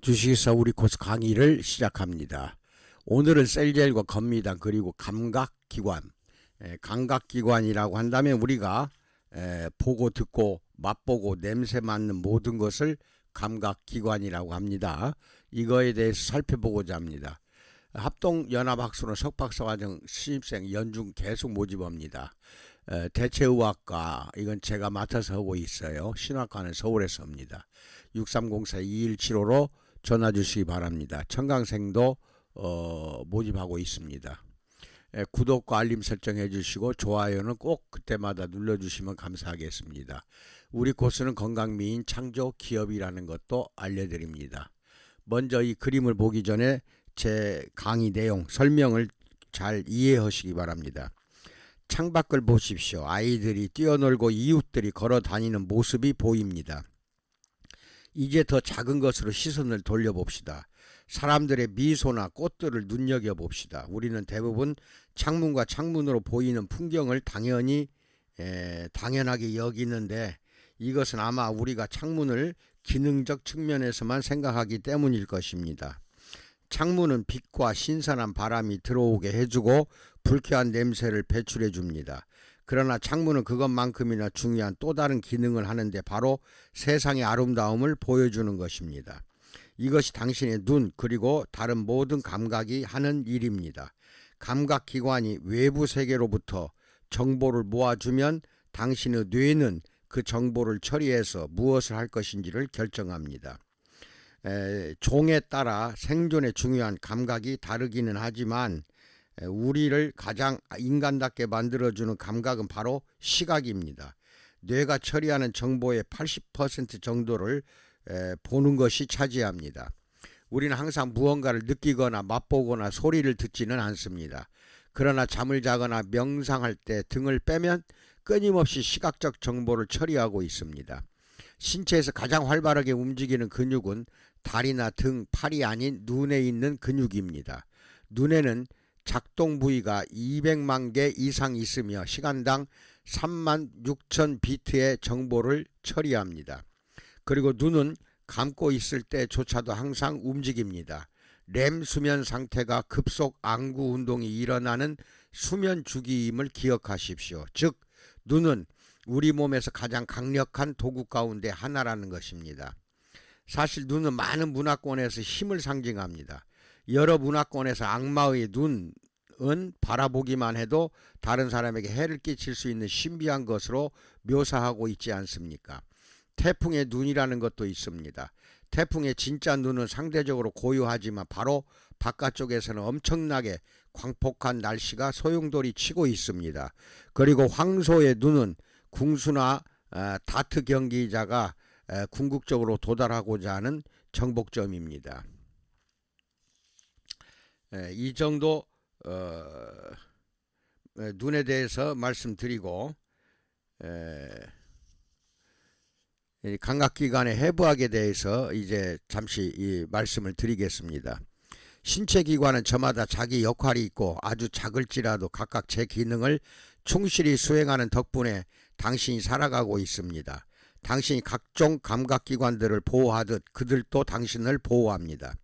주식회사 우리 코스 강의를 시작합니다. 오늘은 셀젤과 건미당 그리고 감각기관, 감각기관이라고 한다면 우리가 보고 듣고 맛보고 냄새 맡는 모든 것을 감각기관이라고 합니다. 이거에 대해서 살펴보고자 합니다. 합동연합학술은 석박사과정 신입생 연중 계속 모집합니다. 대체의학과 이건 제가 맡아서 하고 있어요. 신학과는 서울에서 합니다. 6304-2175로 전화 주시기 바랍니다. 청강생도 모집하고 있습니다. 구독과 알림 설정해 주시고 좋아요는 꼭 그때마다 눌러주시면 감사하겠습니다. 우리 코스는 건강미인 창조 기업이라는 것도 알려드립니다. 먼저 이 그림을 보기 전에 제 강의 내용 설명을 잘 이해하시기 바랍니다. 창밖을 보십시오. 아이들이 뛰어놀고 이웃들이 걸어 다니는 모습이 보입니다. 이제 더 작은 것으로 시선을 돌려봅시다. 사람들의 미소나 꽃들을 눈여겨봅시다. 우리는 대부분 창문과 창문으로 보이는 풍경을 당연하게 여기는데 이것은 아마 우리가 창문을 기능적 측면에서만 생각하기 때문일 것입니다. 창문은 빛과 신선한 바람이 들어오게 해주고 불쾌한 냄새를 배출해 줍니다. 그러나 창문은 그것만큼이나 중요한 또 다른 기능을 하는데 바로 세상의 아름다움을 보여주는 것입니다. 이것이 당신의 눈 그리고 다른 모든 감각이 하는 일입니다. 감각기관이 외부 세계로부터 정보를 모아주면 당신의 뇌는 그 정보를 처리해서 무엇을 할 것인지를 결정합니다. 종에 따라 생존에 중요한 감각이 다르기는 하지만 우리를 가장 인간답게 만들어주는 감각은 바로 시각입니다. 뇌가 처리하는 정보의 80% 정도를 보는 것이 차지합니다. 우리는 항상 무언가를 느끼거나 맛보거나 소리를 듣지는 않습니다. 그러나 잠을 자거나 명상할 때 등을 빼면 끊임없이 시각적 정보를 처리하고 있습니다. 신체에서 가장 활발하게 움직이는 근육은 다리나 등, 팔이 아닌 눈에 있는 근육입니다. 눈에는 작동 부위가 200만 개 이상 있으며 시간당 36,000 비트의 정보를 처리합니다. 그리고 눈은 감고 있을 때조차도 항상 움직입니다. 렘 수면 상태가 급속 안구 운동이 일어나는 수면 주기임을 기억하십시오. 즉, 눈은 우리 몸에서 가장 강력한 도구 가운데 하나라는 것입니다. 사실 눈은 많은 문화권에서 힘을 상징합니다. 여러 문화권에서 악마의 눈은 바라보기만 해도 다른 사람에게 해를 끼칠 수 있는 신비한 것으로 묘사하고 있지 않습니까? 태풍의 눈이라는 것도 있습니다. 태풍의 진짜 눈은 상대적으로 고요하지만 바로 바깥쪽에서는 엄청나게 광폭한 날씨가 소용돌이 치고 있습니다. 그리고 황소의 눈은 궁수나 다트 경기자가 궁극적으로 도달하고자 하는 정복점입니다. 이 정도 눈에 대해서 말씀드리고 감각기관의 해부학에 대해서 이제 잠시 이 말씀을 드리겠습니다. 신체기관은 저마다 자기 역할이 있고 아주 작을지라도 각각 제 기능을 충실히 수행하는 덕분에 당신이 살아가고 있습니다. 당신이 각종 감각기관들을 보호하듯 그들도 당신을 보호합니다.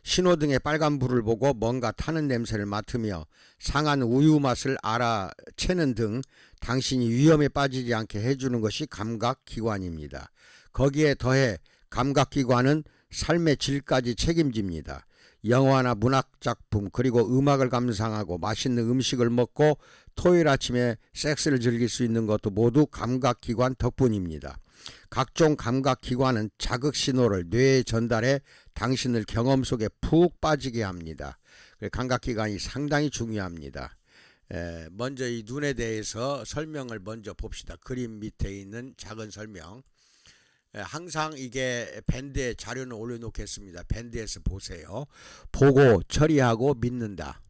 신호등의 빨간불을 보고 뭔가 타는 냄새를 맡으며 상한 우유 맛을 알아채는 등 당신이 위험에 빠지지 않게 해주는 것이 감각기관입니다. 거기에 더해 감각기관은 삶의 질까지 책임집니다. 영화나 문학작품 그리고 음악을 감상하고 맛있는 음식을 먹고 토요일 아침에 섹스를 즐길 수 있는 것도 모두 감각기관 덕분입니다. 각종 감각기관은 자극신호를 뇌에 전달해 당신을 경험 속에 푹 빠지게 합니다. 감각기관이 상당히 중요합니다. 먼저 이 눈에 대해서 설명을 먼저 봅시다. 그림 밑에 있는 작은 설명. 항상 이게 밴드에 자료는 올려놓겠습니다. 밴드에서 보세요. 보고 처리하고 믿는다.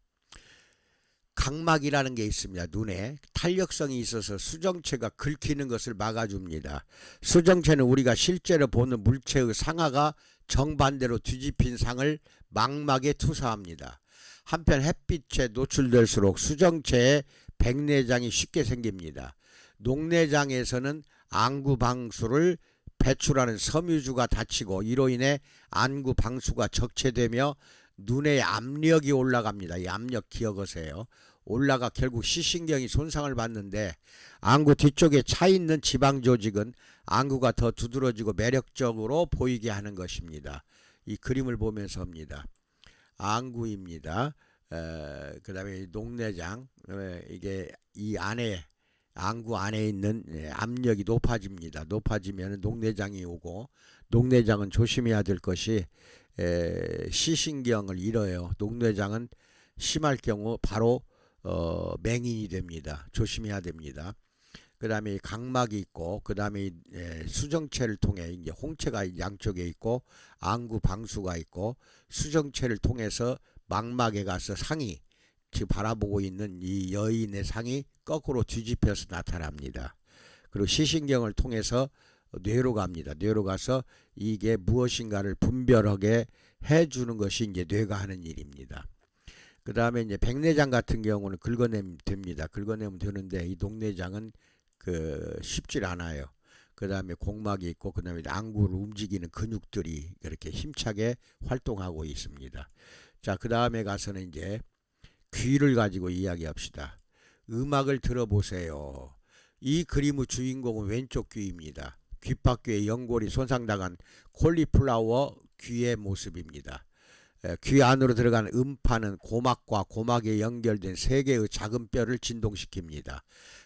각막이라는 게 있습니다. 눈에 탄력성이 있어서 수정체가 긁히는 것을 막아줍니다. 수정체는 우리가 실제로 보는 물체의 상하가 정반대로 뒤집힌 상을 망막에 투사합니다. 한편 햇빛에 노출될수록 수정체에 백내장이 쉽게 생깁니다. 녹내장에서는 안구 방수를 배출하는 섬유주가 닫히고 이로 인해 안구 방수가 적체되며 눈의 압력이 올라갑니다. 이 압력 기억하세요. 올라가 결국 시신경이 손상을 받는데 안구 뒤쪽에 차 있는 지방 조직은 안구가 더 두드러지고 매력적으로 보이게 하는 것입니다. 이 그림을 보면서입니다. 안구입니다. 그 다음에 녹내장, 이게 이 안에 안구 안에 있는 압력이 높아집니다. 높아지면 녹내장이 오고, 녹내장은 조심해야 될 것이 시신경을 잃어요. 녹내장은 심할 경우 바로 맹인이 됩니다. 조심해야 됩니다. 그 다음에 각막이 있고, 그 다음에 수정체를 통해 이제 홍채가 양쪽에 있고, 안구 방수가 있고, 수정체를 통해서 망막에 가서 상이 지금 바라보고 있는 이 여인의 상이 거꾸로 뒤집혀서 나타납니다. 그리고 시신경을 통해서 뇌로 갑니다. 뇌로 가서 이게 무엇인가를 분별하게 해주는 것이 이제 뇌가 하는 일입니다. 그 다음에 이제 백내장 같은 경우는 긁어내면 됩니다. 긁어내면 되는데 이 녹내장은 쉽질 않아요. 그 다음에 공막이 있고, 그 다음에 안구를 움직이는 근육들이 이렇게 힘차게 활동하고 있습니다. 자, 그 다음에 가서는 이제 귀를 가지고 이야기합시다. 음악을 들어보세요. 이 그림의 주인공은 왼쪽 귀입니다. 귓바퀴에 연골이 손상당한 콜리플라워 귀의 모습입니다. 귀 안으로 들어간 음파는 고막과 고막에 연결된 세 개의 작은 뼈를 진동시킵니다.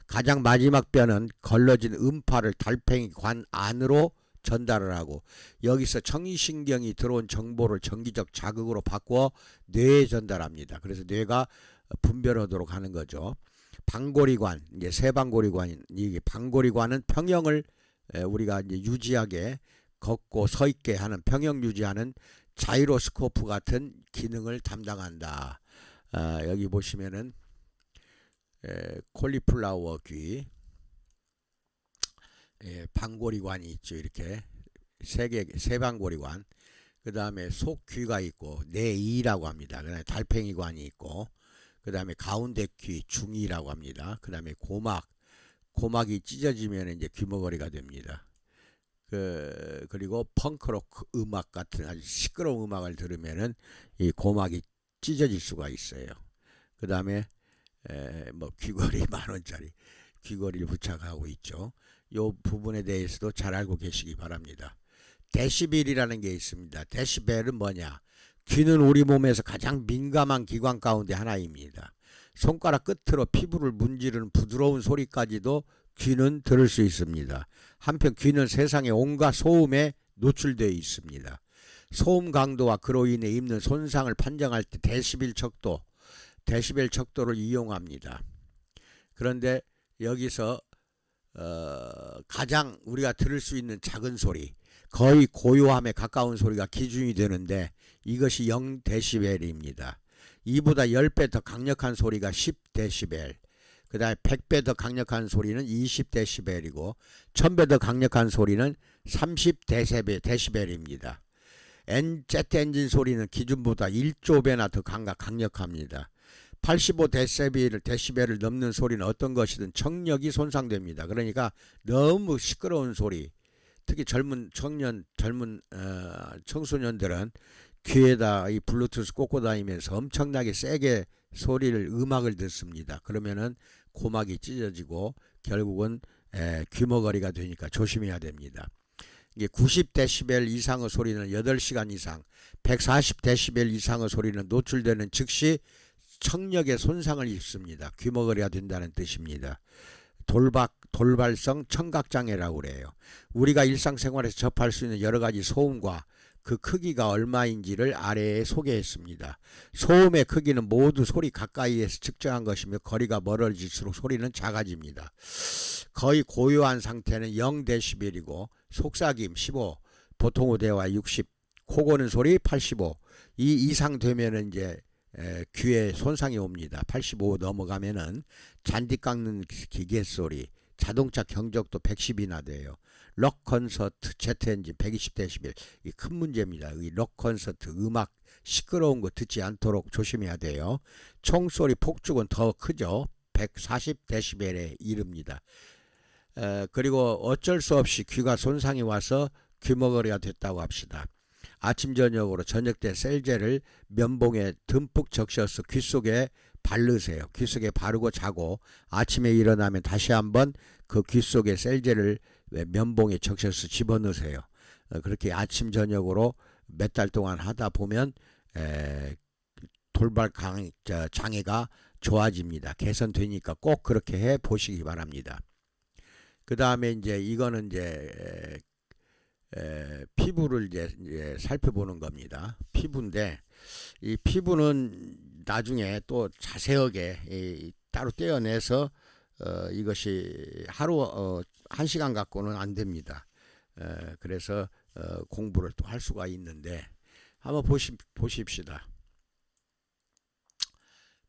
가장 마지막 뼈는 걸러진 음파를 달팽이 관 안으로 전달을 하고, 여기서 청이신경이 들어온 정보를 전기적 자극으로 바꾸어 뇌에 전달합니다. 그래서 뇌가 분별하도록 하는 거죠. 방골이관, 이제 세방골이관, 이 방골이관은 평형을 우리가 이제 유지하게 걷고 서 있게 하는, 평형 유지하는 자이로스코프 같은 기능을 담당한다. 여기 보시면은 콜리플라워 귀, 방골이관이 있죠. 이렇게 세방골이관. 그 다음에 속귀가 있고 내이라고 합니다. 그 다음에 달팽이관이 있고, 그 다음에 가운데 귀 중이라고 합니다. 그 다음에 고막이 찢어지면 이제 귀머거리가 됩니다. 그리고 펑크록 음악 같은 아주 시끄러운 음악을 들으면은 이 고막이 찢어질 수가 있어요. 그 다음에 뭐 귀걸이 10,000원짜리 귀걸이를 부착하고 있죠. 이 부분에 대해서도 잘 알고 계시기 바랍니다. 데시벨이라는 게 있습니다. 데시벨은 뭐냐? 귀는 우리 몸에서 가장 민감한 기관 가운데 하나입니다. 손가락 끝으로 피부를 문지르는 부드러운 소리까지도 귀는 들을 수 있습니다. 한편 귀는 세상의 온갖 소음에 노출되어 있습니다. 소음 강도와 그로 인해 입는 손상을 판정할 때 데시벨 척도를 이용합니다. 그런데 여기서 가장 우리가 들을 수 있는 작은 소리, 거의 고요함에 가까운 소리가 기준이 되는데 이것이 0데시벨입니다. 이보다 10배 더 강력한 소리가 10데시벨, 그 다음에 100배 더 강력한 소리는 20데시벨이고 1000배 더 강력한 소리는 30데시벨입니다. 제트 엔진 소리는 기준보다 1조 배나 더 강력합니다. 85데시벨을 넘는 소리는 어떤 것이든 청력이 손상됩니다. 그러니까 너무 시끄러운 소리, 특히 젊은 청소년들은 귀에다 이 블루투스 꽂고 다니면서 엄청나게 세게 음악을 듣습니다. 그러면은 고막이 찢어지고 결국은 귀머거리가 되니까 조심해야 됩니다. 이게 90데시벨 이상의 소리는 8시간 이상, 140데시벨 이상의 소리는 노출되는 즉시 청력에 손상을 입습니다. 귀머거리가 된다는 뜻입니다. 돌발성 청각장애라고 그래요. 우리가 일상생활에서 접할 수 있는 여러 가지 소음과 그 크기가 얼마인지를 아래에 소개했습니다. 소음의 크기는 모두 소리 가까이에서 측정한 것이며 거리가 멀어질수록 소리는 작아집니다. 거의 고요한 상태는 0데시벨이고 속삭임 15, 보통의 대화 60, 코 고는 소리 85. 이 이상 되면은 이제 귀에 손상이 옵니다. 85 넘어가면은 잔디 깎는 기계 소리, 자동차 경적도 110이나 돼요. 록 콘서트, 제트 엔진 120데시벨, 이 큰 문제입니다. 이 록 콘서트 음악 시끄러운 거 듣지 않도록 조심해야 돼요. 총소리 폭죽은 더 크죠. 140데시벨에 이릅니다. 그리고 어쩔 수 없이 귀가 손상이 와서 귀머거리가 됐다고 합시다. 아침 저녁으로 저녁 때 셀제를 면봉에 듬뿍 적셔서 귀 속에 바르세요. 귀 속에 바르고 자고 아침에 일어나면 다시 한번 그 귀 속에 셀제를 면봉에 적셔서 집어넣으세요. 그렇게 아침 저녁으로 몇 달 동안 하다 보면 돌발 장애가 좋아집니다. 개선되니까 꼭 그렇게 해 보시기 바랍니다. 그 다음에 이제 이거는 이제 피부를 이제 살펴보는 겁니다. 피부인데 이 피부는 나중에 또 자세하게 따로 떼어내서 이것이 하루 1시간 갖고는 안 됩니다. 그래서 공부를 또 할 수가 있는데 한번 보십시다.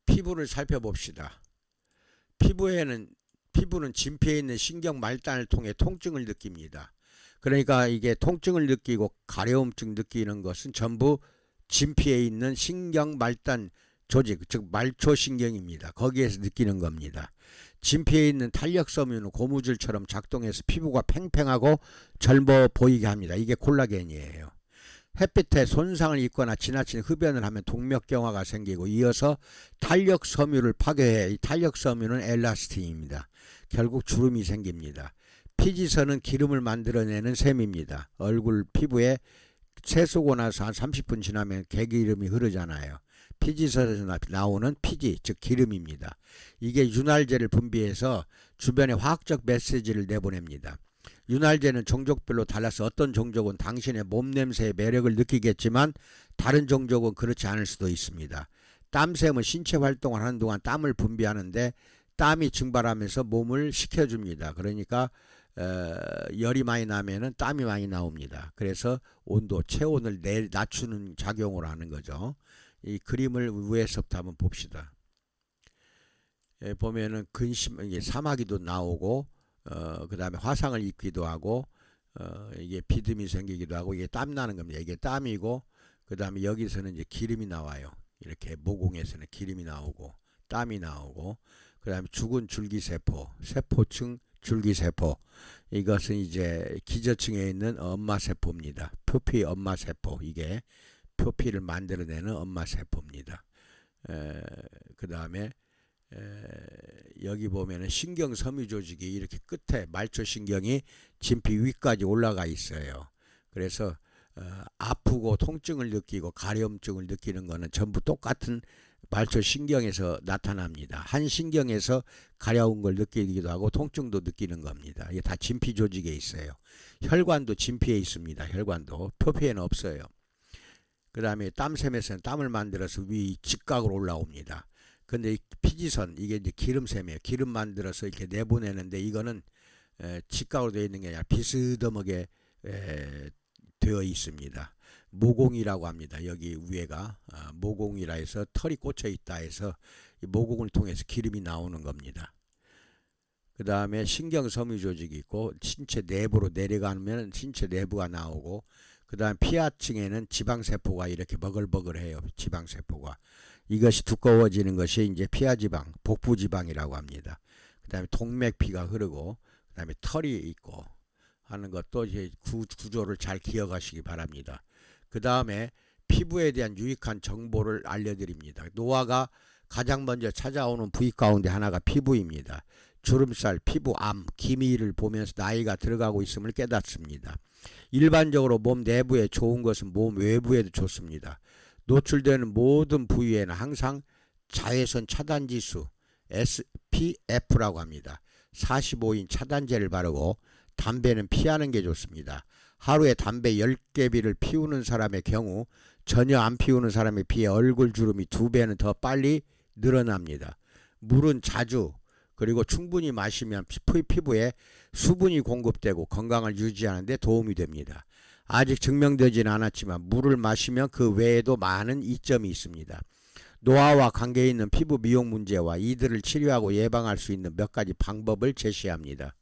피부를 살펴봅시다. 피부는 진피에 있는 신경 말단을 통해 통증을 느낍니다. 그러니까 이게 통증을 느끼고 가려움증 느끼는 것은 전부 진피에 있는 신경 말단 조직, 즉 말초신경입니다. 거기에서 느끼는 겁니다. 진피에 있는 탄력섬유는 고무줄처럼 작동해서 피부가 팽팽하고 젊어 보이게 합니다. 이게 콜라겐이에요. 햇빛에 손상을 입거나 지나친 흡연을 하면 동맥경화가 생기고 이어서 탄력섬유를 파괴해 이 탄력섬유는 엘라스틴입니다. 결국 주름이 생깁니다. 피지선은 기름을 만들어내는 셈입니다. 얼굴 피부에 세수고 나서 한 30분 지나면 개기름이 흐르잖아요. 피지선에서 나오는 피지, 즉 기름입니다. 이게 윤활제를 분비해서 주변에 화학적 메시지를 내보냅니다. 윤활제는 종족별로 달라서 어떤 종족은 당신의 몸냄새의 매력을 느끼겠지만 다른 종족은 그렇지 않을 수도 있습니다. 땀샘은 신체 활동을 하는 동안 땀을 분비하는데 땀이 증발하면서 몸을 식혀줍니다. 그러니까 열이 많이 나면은 땀이 많이 나옵니다. 그래서 온도, 체온을 낮추는 작용을 하는 거죠. 이 그림을 위에서부터 한번 봅시다. 보면은 근심, 이게 사마귀도 나오고 그 다음에 화상을 입기도 하고 이게 비듬이 생기기도 하고 이게 땀 나는 겁니다. 이게 땀이고 그 다음에 여기서는 이제 기름이 나와요. 이렇게 모공에서는 기름이 나오고 땀이 나오고 그 다음에 죽은 줄기세포, 세포층 줄기세포, 이것은 이제 기저층에 있는 엄마세포입니다. 표피 엄마세포, 이게 표피를 만들어내는 엄마세포입니다. 그 다음에 여기 보면은 신경섬유 조직이 이렇게 끝에 말초신경이 진피 위까지 올라가 있어요. 그래서 아프고 통증을 느끼고 가려움증을 느끼는 거는 전부 똑같은 말초신경에서 나타납니다. 한 신경에서 가려운 걸 느끼기도 하고 통증도 느끼는 겁니다. 이게 다 진피 조직에 있어요. 혈관도 진피에 있습니다. 혈관도 표피에는 없어요. 그 다음에 땀샘에서는 땀을 만들어서 위 직각으로 올라옵니다. 근데 이 피지선, 이게 이제 기름샘이에요. 기름 만들어서 이렇게 내보내는데 이거는 직각으로 되어 있는 게 아니라 비스듬하게 되어 있습니다. 모공이라고 합니다. 여기 위에가 모공이라 해서 털이 꽂혀 있다 해서 이 모공을 통해서 기름이 나오는 겁니다. 그 다음에 신경섬유 조직이 있고 신체 내부로 내려가면 신체 내부가 나오고 그 다음 피하층에는 지방세포가 이렇게 버글버글해요. 지방세포가. 이것이 두꺼워지는 것이 이제 피하지방, 복부지방이라고 합니다. 그 다음에 동맥피가 흐르고 그 다음에 털이 있고 하는 것도 이제 구조를 잘 기억하시기 바랍니다. 그 다음에 피부에 대한 유익한 정보를 알려드립니다. 노화가 가장 먼저 찾아오는 부위 가운데 하나가 피부입니다. 주름살, 피부암, 기미를 보면서 나이가 들어가고 있음을 깨닫습니다. 일반적으로 몸 내부에 좋은 것은 몸 외부에도 좋습니다. 노출되는 모든 부위에는 항상 자외선 차단지수 SPF라고 합니다. 45인 차단제를 바르고 담배는 피하는 게 좋습니다. 하루에 담배 10개비를 피우는 사람의 경우 전혀 안 피우는 사람에 비해 얼굴 주름이 2배는 더 빨리 늘어납니다. 물은 자주 그리고 충분히 마시면 피부에 수분이 공급되고 건강을 유지하는 데 도움이 됩니다. 아직 증명되지는 않았지만 물을 마시면 그 외에도 많은 이점이 있습니다. 노화와 관계 있는 피부 미용 문제와 이들을 치료하고 예방할 수 있는 몇 가지 방법을 제시합니다.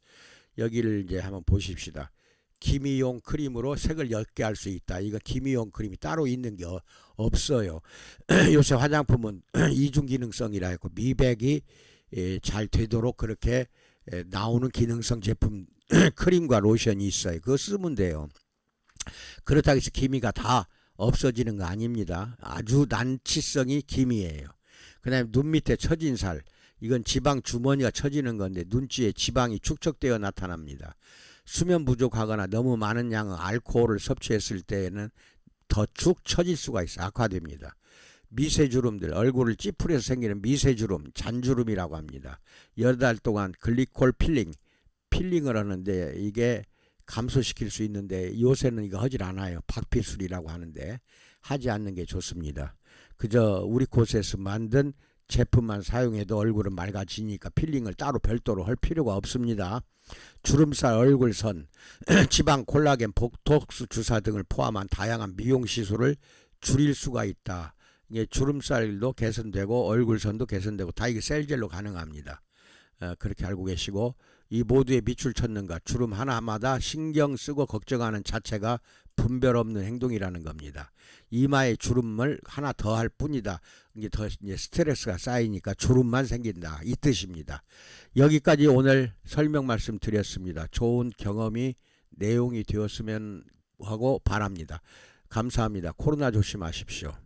여기를 이제 한번 보십시다. 기미용 크림으로 색을 옅게 할 수 있다. 이거 기미용 크림이 따로 있는 게 없어요. 요새 화장품은 이중 기능성이라 했고 미백이 잘 되도록 그렇게 나오는 기능성 제품 크림과 로션이 있어요. 그거 쓰면 돼요. 그렇다고 해서 기미가 다 없어지는 거 아닙니다. 아주 난치성이 기미예요. 그 다음에 눈 밑에 처진 살, 이건 지방 주머니가 처지는 건데 눈치에 지방이 축적되어 나타납니다. 수면 부족하거나 너무 많은 양의 알코올을 섭취했을 때에는 더 축 처질 수가 있어 악화됩니다. 미세주름들, 얼굴을 찌푸려서 생기는 미세주름, 잔주름이라고 합니다. 여러 달 동안 글리콜 필링을 하는데 이게 감소시킬 수 있는데 요새는 이거 하질 않아요. 박피술이라고 하는데 하지 않는 게 좋습니다. 그저 우리 곳에서 만든 제품만 사용해도 얼굴은 맑아지니까 필링을 따로 별도로 할 필요가 없습니다. 주름살, 얼굴선, 지방, 콜라겐, 보톡스 주사 등을 포함한 다양한 미용 시술을 줄일 수가 있다. 이게 주름살도 개선되고 얼굴선도 개선되고 다 이게 셀젤로 가능합니다. 그렇게 알고 계시고, 이 모두의 밑줄 쳤는가, 주름 하나마다 신경 쓰고 걱정하는 자체가 분별 없는 행동이라는 겁니다. 이마에 주름을 하나 더 할 뿐이다. 이게 더 이제 스트레스가 쌓이니까 주름만 생긴다, 이 뜻입니다. 여기까지 오늘 설명 말씀 드렸습니다. 좋은 경험이 내용이 되었으면 하고 바랍니다. 감사합니다. 코로나 조심하십시오.